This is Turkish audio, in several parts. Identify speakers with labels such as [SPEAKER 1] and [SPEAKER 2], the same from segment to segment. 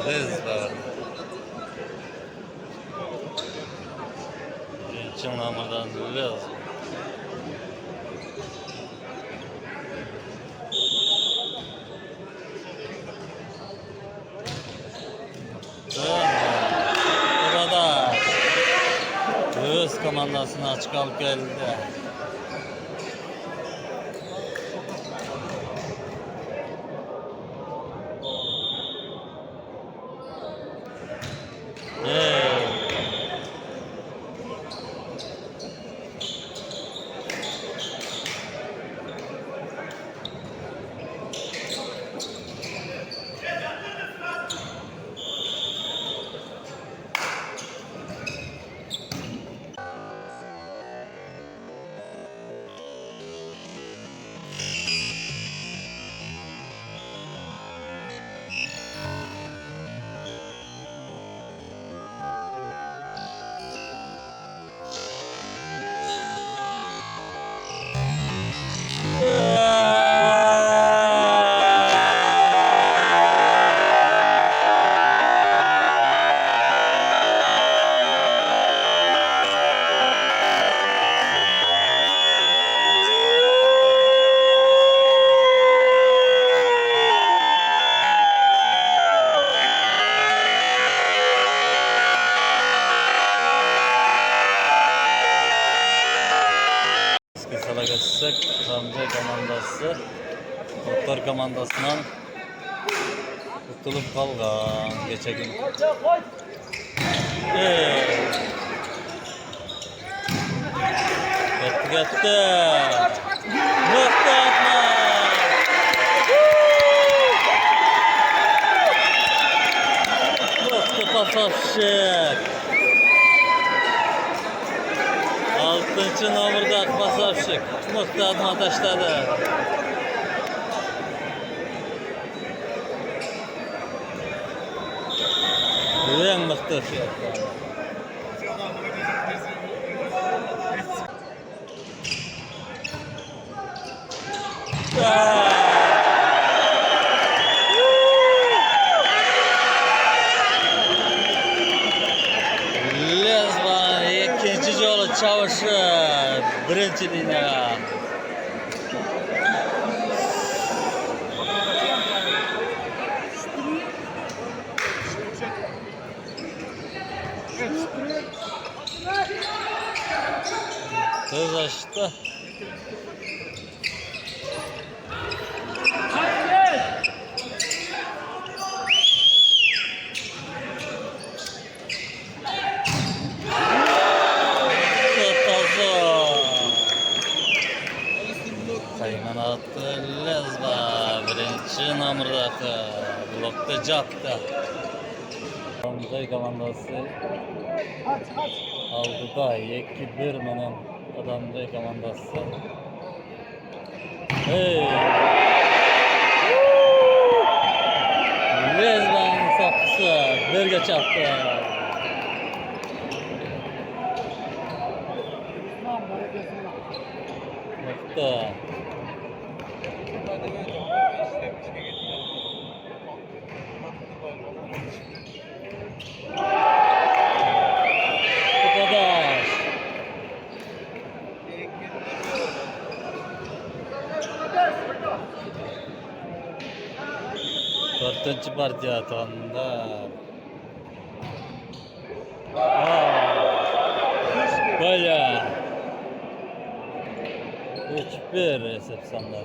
[SPEAKER 1] Rezber. Birinci namırdan Lez. Burada öz komandasına çıkarıp geldi. Geçsek Ramza komandası Doktor komandasından tutulup kalgan geçen gün. Gitti. Muhtemelen. Mustafa Safşık. 6. nomurda Akba Safşık. Muhtemelen taşladı. En mıhtı fiyatlar. Lezvan ikinci yolu çavuşu birinciliğine. Söz açtı. Sayman attı Lezba birinci nomurdaki blokta capta. Ramzay komandası aldı da 2-1 menen Ramzay komandası. Lezba'nın sapısı birge çaptı. Nokta. Kupadaş. Dördüncü partiya atanlar. Böyle. 3-1 resepsiyonlar.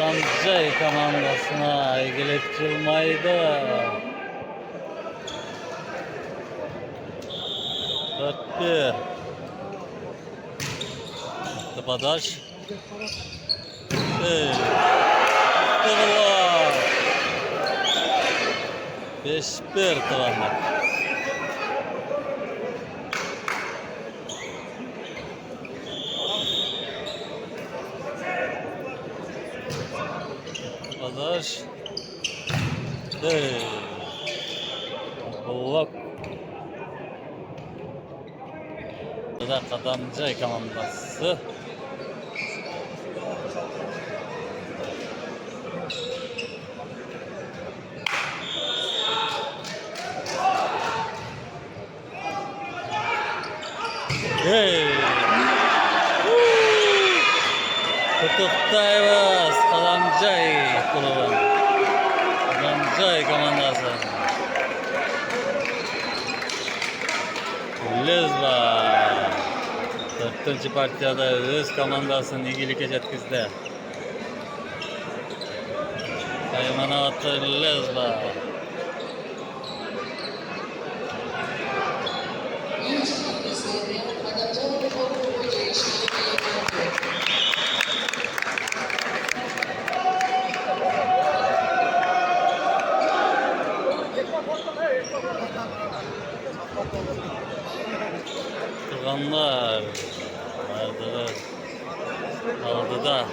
[SPEAKER 1] Ramzay komandasına ilgili çıkılmaydı. 4-1. Kupadaş. 5-1 tamamlar. yarış. Blok. Bu da Kadamcı komandası. Tutuktayız Kadamcı kulübü. Kadamcı komandası. Lezba. 4. partiyada öz komandasını iyilikке yetkizdi. Hayvanatı Lezba. Turanlar vardılar. Aldı da